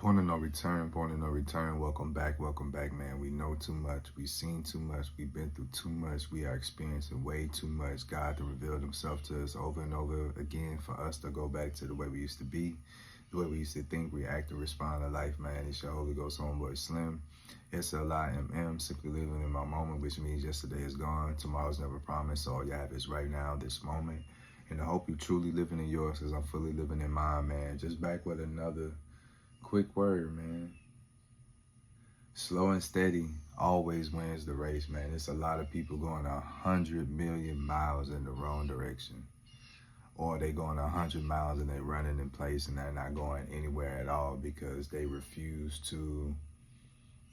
Point of no return, point of no return. Welcome back, man. We know too much. We've seen too much. We've been through too much. We are experiencing way too much. God to reveal himself to us over and over again for us to go back to the way we used to be, the way we used to think, react, and respond to life, man. It's your Holy Ghost homeboy Slim. SLIMM, simply living in my moment, which means yesterday is gone, tomorrow's never promised. So all you have is right now, this moment. And I hope you truly living in yours because I'm fully living in mine, man. Just back with another quick word, man. Slow and steady always wins the race, man. It's a lot of people going 100 million miles in the wrong direction. Or they going 100 miles and they running in place and they're not going anywhere at all because they refuse to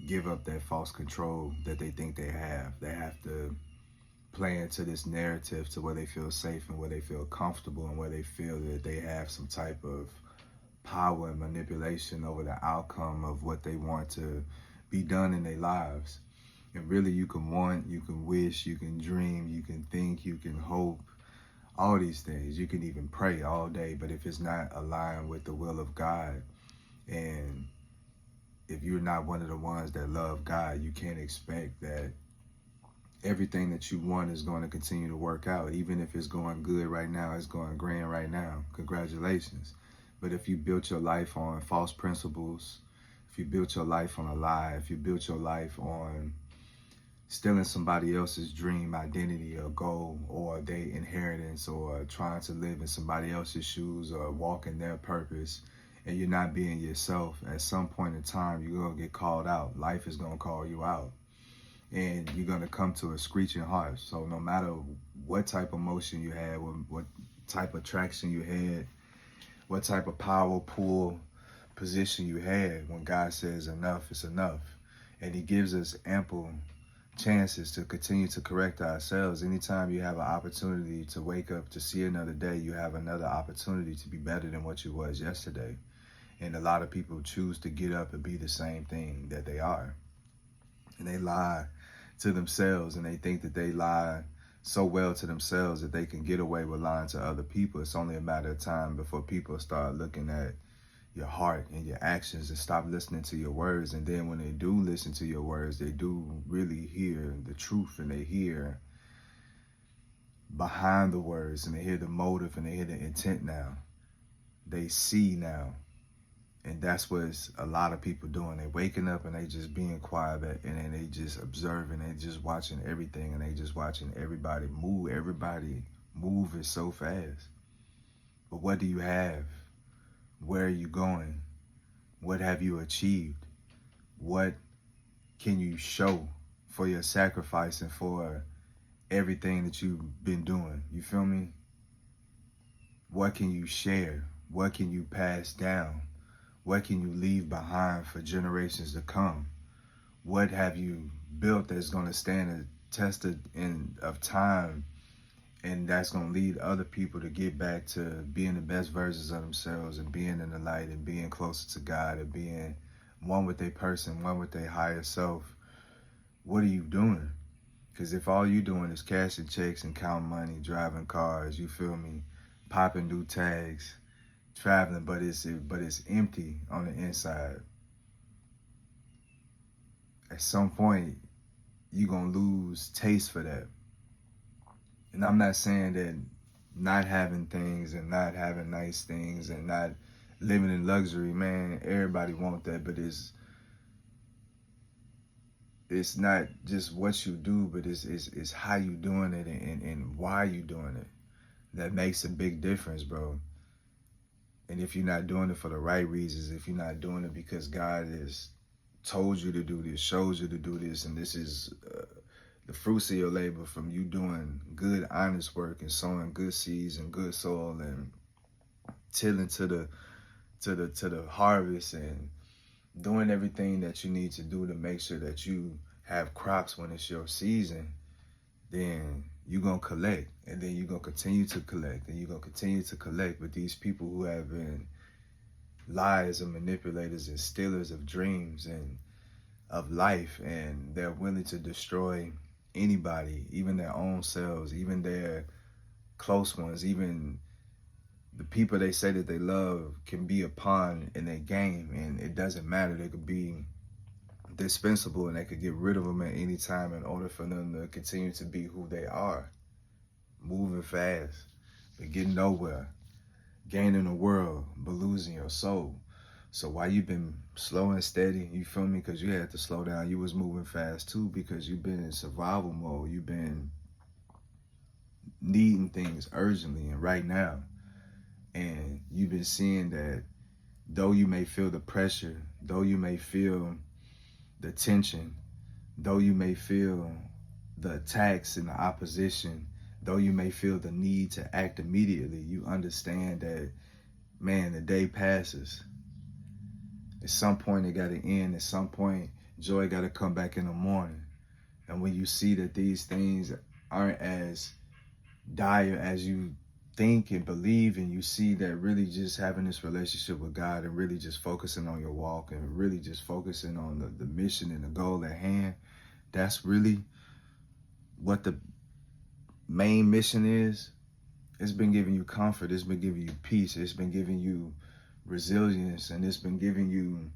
give up that false control that they think they have. They have to play into this narrative to where they feel safe and where they feel comfortable and where they feel that they have some type of power and manipulation over the outcome of what they want to be done in their lives. And really, you can want, you can wish, you can dream, you can think, you can hope, all these things. You can even pray all day, but if it's not aligned with the will of God, and if you're not one of the ones that love God, you can't expect that everything that you want is going to continue to work out. Even if it's going good right now, it's going grand right now. Congratulations. But if you built your life on false principles, if you built your life on a lie, if you built your life on stealing somebody else's dream, identity, or goal, or their inheritance, or trying to live in somebody else's shoes, or walk in their purpose, and you're not being yourself, at some point in time, you're going to get called out. Life is going to call you out. And you're going to come to a screeching halt. So no matter what type of motion you had, what type of traction you had, what type of power pull position you had, when God says enough is enough. And he gives us ample chances to continue to correct ourselves. Anytime you have an opportunity to wake up to see another day, you have another opportunity to be better than what you was yesterday. And a lot of people choose to get up and be the same thing that they are. And they lie to themselves, and they think that they lie so well to themselves that they can get away with lying to other people. It's only a matter of time before people start looking at your heart and your actions and stop listening to your words. And then when they do listen to your words, they do really hear the truth, and they hear behind the words, and they hear the motive, and they hear the intent now. They see now. And that's what a lot of people doing. They waking up and they just being quiet, and then they just observing, they just watching everything, and they just watching everybody move. Everybody moving so fast. But what do you have? Where are you going? What have you achieved? What can you show for your sacrifice and for everything that you've been doing? You feel me? What can you share? What can you pass down? What can you leave behind for generations to come? What have you built that's going to stand the test of time, and that's going to lead other people to get back to being the best versions of themselves, and being in the light, and being closer to God, and being one with their person, one with their higher self? What are you doing? Because if all you doing is cashing checks and counting money, driving cars, you feel me, popping new tags, traveling, but it's empty on the inside, at some point you're gonna lose taste for that. And I'm not saying that not having things and not having nice things and not living in luxury, man, everybody want that, but it's not just what you do, but it's how you doing it, and why you doing it. That makes a big difference, bro. And if you're not doing it for the right reasons, if you're not doing it because God has told you to do this, shows you to do this, and this is the fruits of your labor from you doing good, honest work, and sowing good seeds and good soil, and tilling to the harvest, and doing everything that you need to do to make sure that you have crops when it's your season, then you're going to collect, and then you're going to continue to collect, and you're going to continue to collect. But these people who have been liars and manipulators and stealers of dreams and of life, and they're willing to destroy anybody, even their own selves, even their close ones, even the people they say that they love can be a pawn in their game, and it doesn't matter. They could be dispensable, and they could get rid of them at any time in order for them to continue to be who they are. Moving fast, but getting nowhere. Gaining the world, but losing your soul. So while you've been slow and steady, you feel me? Because you had to slow down. You was moving fast too because you've been in survival mode. You've been needing things urgently and right now. And you've been seeing that though you may feel the pressure, though you may feel the tension, though you may feel the attacks and the opposition, though you may feel the need to act immediately, you understand that, man, the day passes. At some point, it got to end. At some point, joy got to come back in the morning. And when you see that these things aren't as dire as you think and believe, and you see that really just having this relationship with God and really just focusing on your walk and really just focusing on the mission and the goal at hand, that's really what the main mission is. It's been giving you comfort. It's been giving you peace. It's been giving you resilience, and it's been giving you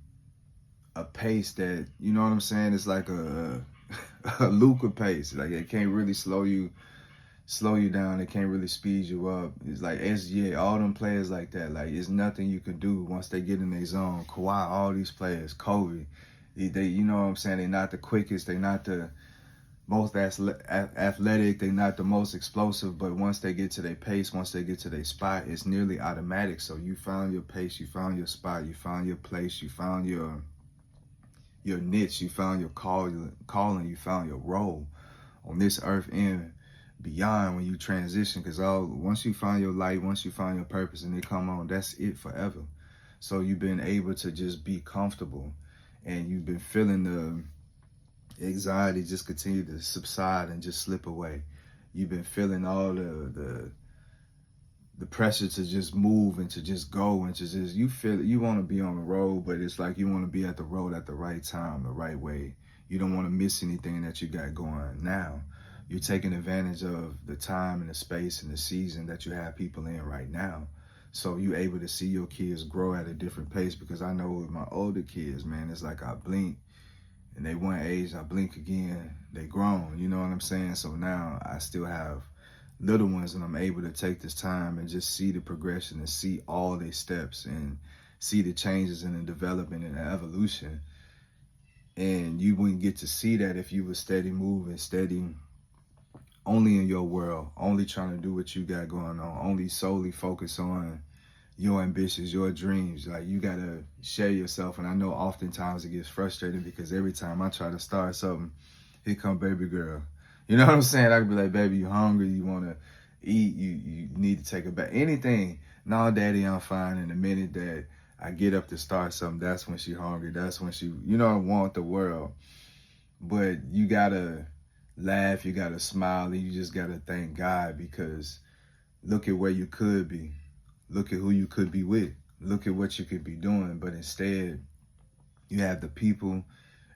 a pace that, you know what I'm saying? It's like a Luca pace. Like it can't really slow you down. It can't really speed you up. It's like SGA, all them players like that. Like it's nothing you can do once they get in their zone. Kawhi, all these players, Kobe, they you know what I'm saying? They're not the quickest. They're not the most athletic. They're not the most explosive. But once they get to their pace, once they get to their spot, it's nearly automatic. So you found your pace. You found your spot. You found your place. You found your niche. You found your calling. You found your role on this earth and beyond when you transition, because once you find your light, once you find your purpose and it come on, that's it forever. So you've been able to just be comfortable, and you've been feeling the anxiety just continue to subside and just slip away. You've been feeling all the pressure to just move and to just go and to just, you feel you want to be on the road, but it's like you want to be at the road at the right time, the right way. You don't want to miss anything that you got going now. You're taking advantage of the time and the space and the season that you have people in right now. So you're able to see your kids grow at a different pace, because I know with my older kids, man, it's like I blink and they one age, I blink again, they grown, you know what I'm saying? So now I still have little ones, and I'm able to take this time and just see the progression and see all their steps and see the changes and the development and the evolution. And you wouldn't get to see that if you were steady moving, steady only in your world, only trying to do what you got going on, only solely focus on your ambitions, your dreams. Like you gotta share yourself. And I know oftentimes it gets frustrating because every time I try to start something, here come baby girl. You know what I'm saying? I could be like, baby, you hungry? You wanna eat? You need to take a bath? Anything? No, daddy, I'm fine. And the minute that I get up to start something, that's when she hungry. That's when she, want the world. But you gotta laugh, you gotta smile, and you just gotta thank God, because look at where you could be. Look at who you could be with. Look at what you could be doing. But instead, you have the people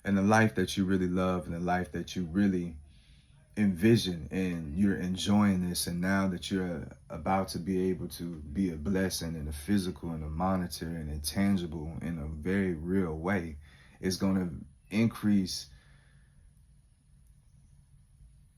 and the life that you really love and the life that you really envision, and you're enjoying this. And now that you're about to be able to be a blessing in a physical and a monetary and intangible in a very real way, it's going to increase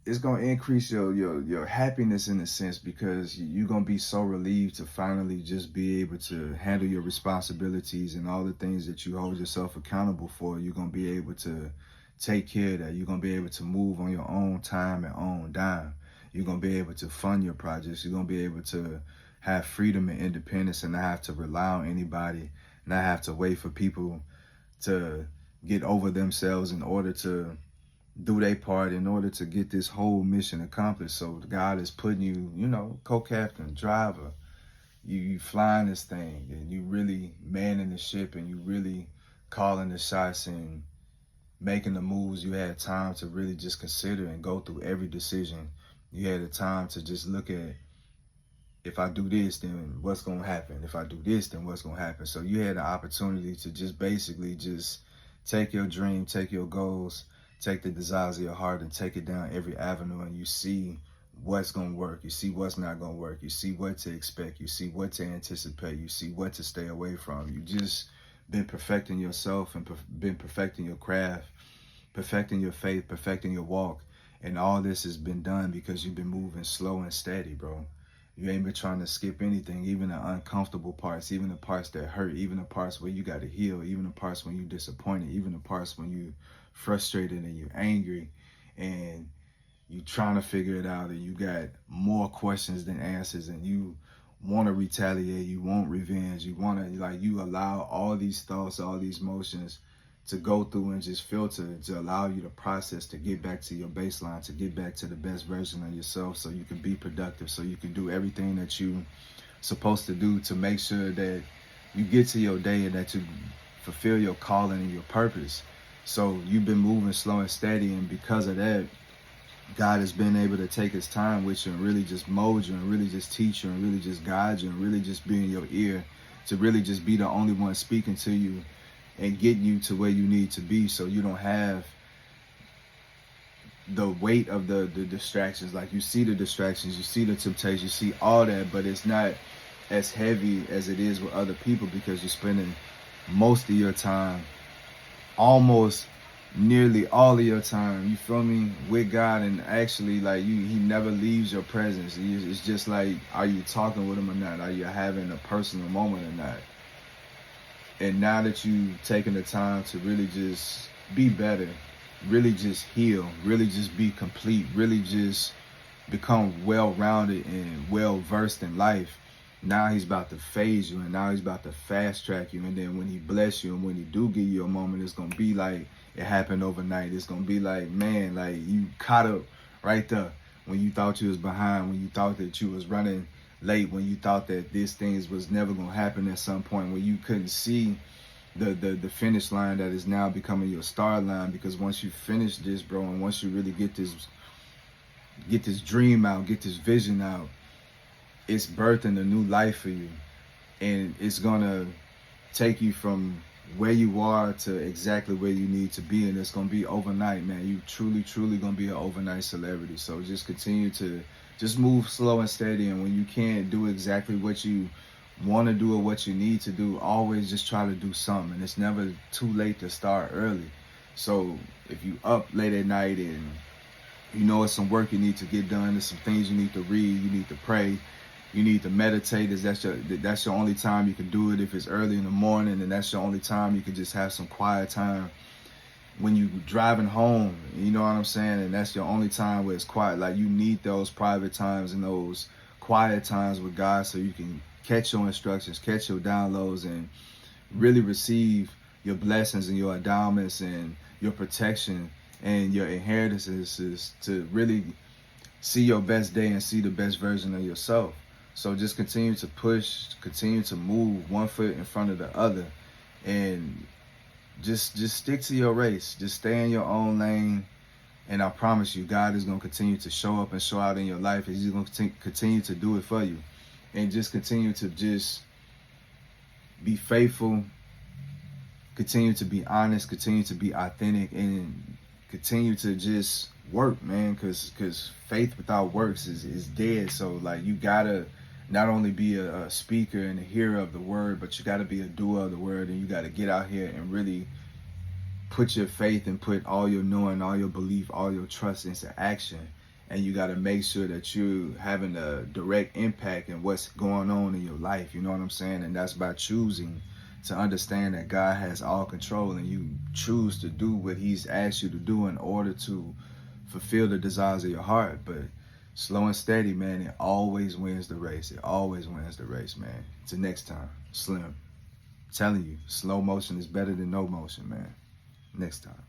your happiness in a sense, because you're going to be so relieved to finally just be able to handle your responsibilities and all the things that you hold yourself accountable for. You're going to be able to take care of that. You're going to be able to move on your own time and own dime. You're going to be able to fund your projects. You're going to be able to have freedom and independence and not have to rely on anybody, not have to wait for people to get over themselves in order to do their part, in order to get this whole mission accomplished. So God is putting you, co-captain, driver. You flying this thing, and you really manning the ship, and you really calling the shots and making the moves. You had time to really just consider and go through every decision. You had the time to just look at, if I do this, then what's going to happen? If I do this, then what's going to happen? So you had the opportunity to just basically just take your dream, take your goals, take the desires of your heart, and take it down every avenue, and you see what's going to work. You see what's not going to work. You see what to expect. You see what to anticipate. You see what to stay away from. You just been perfecting yourself and been perfecting your craft, perfecting your faith, perfecting your walk. And all this has been done because you've been moving slow and steady, bro. You ain't been trying to skip anything, even the uncomfortable parts, even the parts that hurt, even the parts where you got to heal, even the parts when you're disappointed, even the parts when you're frustrated and you're angry and you trying to figure it out and you got more questions than answers and you want to retaliate, you want revenge, you want to, like, you allow all these thoughts, all these emotions to go through and just filter to allow you to process, to get back to your baseline, to get back to the best version of yourself so you can be productive, so you can do everything that you supposed to do to make sure that you get to your day and that you fulfill your calling and your purpose. So you've been moving slow and steady, and because of that, God has been able to take his time with you and really just mold you and really just teach you and really just guide you and really just be in your ear to really just be the only one speaking to you and getting you to where you need to be, so you don't have the weight of the distractions. Like, you see the distractions, you see the temptations, you see all that, but it's not as heavy as it is with other people because you're spending most of your time, almost nearly all of your time, you feel me, with God. And actually, like, he never leaves your presence. It's just like, are you talking with him or not? Are you having a personal moment or not? And now that you've taken the time to really just be better, really just heal, really just be complete, really just become well-rounded and well-versed in life, now he's about to phase you, and now he's about to fast track you. And then when he bless you and when he do give you a moment, it's going to be like it happened overnight. It's going to be like, man, like you caught up right there when you thought you was behind, when you thought that you was running late, when you thought that this thing was never going to happen at some point, when you couldn't see the finish line that is now becoming your start line. Because once you finish this, bro, and once you really get this dream out, get this vision out, it's birthing a new life for you. And it's going to take you from where you are to exactly where you need to be. And it's going to be overnight, man. You truly going to be an overnight celebrity. So just continue to just move slow and steady. And when you can't do exactly what you want to do or what you need to do, always just try to do something. And it's never too late to start early. So if you up late at night and you know it's some work you need to get done, there's some things you need to read, you need to pray, you need to meditate, that's your only time you can do it. If it's early in the morning, and that's your only time you can just have some quiet time. When you driving home, you know what I'm saying, and that's your only time where it's quiet. Like, you need those private times and those quiet times with God so you can catch your instructions, catch your downloads, and really receive your blessings and your endowments and your protection and your inheritances to really see your best day and see the best version of yourself. So just continue to push, continue to move one foot in front of the other, and just stick to your race. Just stay in your own lane, and I promise you, God is going to continue to show up and show out in your life. He's going to continue to do it for you. And just continue to just be faithful, continue to be honest, continue to be authentic, and continue to just work, man, because faith without works is dead. So, like, you got to not only be a speaker and a hearer of the word, but you got to be a doer of the word, and you got to get out here and really put your faith and put all your knowing, all your belief, all your trust into action. And you got to make sure that you're having a direct impact in what's going on in your life. You know what I'm saying? And that's by choosing to understand that God has all control, and you choose to do what he's asked you to do in order to fulfill the desires of your heart. But slow and steady, man, it always wins the race. It always wins the race, man. Till next time, Slim. I'm telling you, slow motion is better than no motion, man. Next time.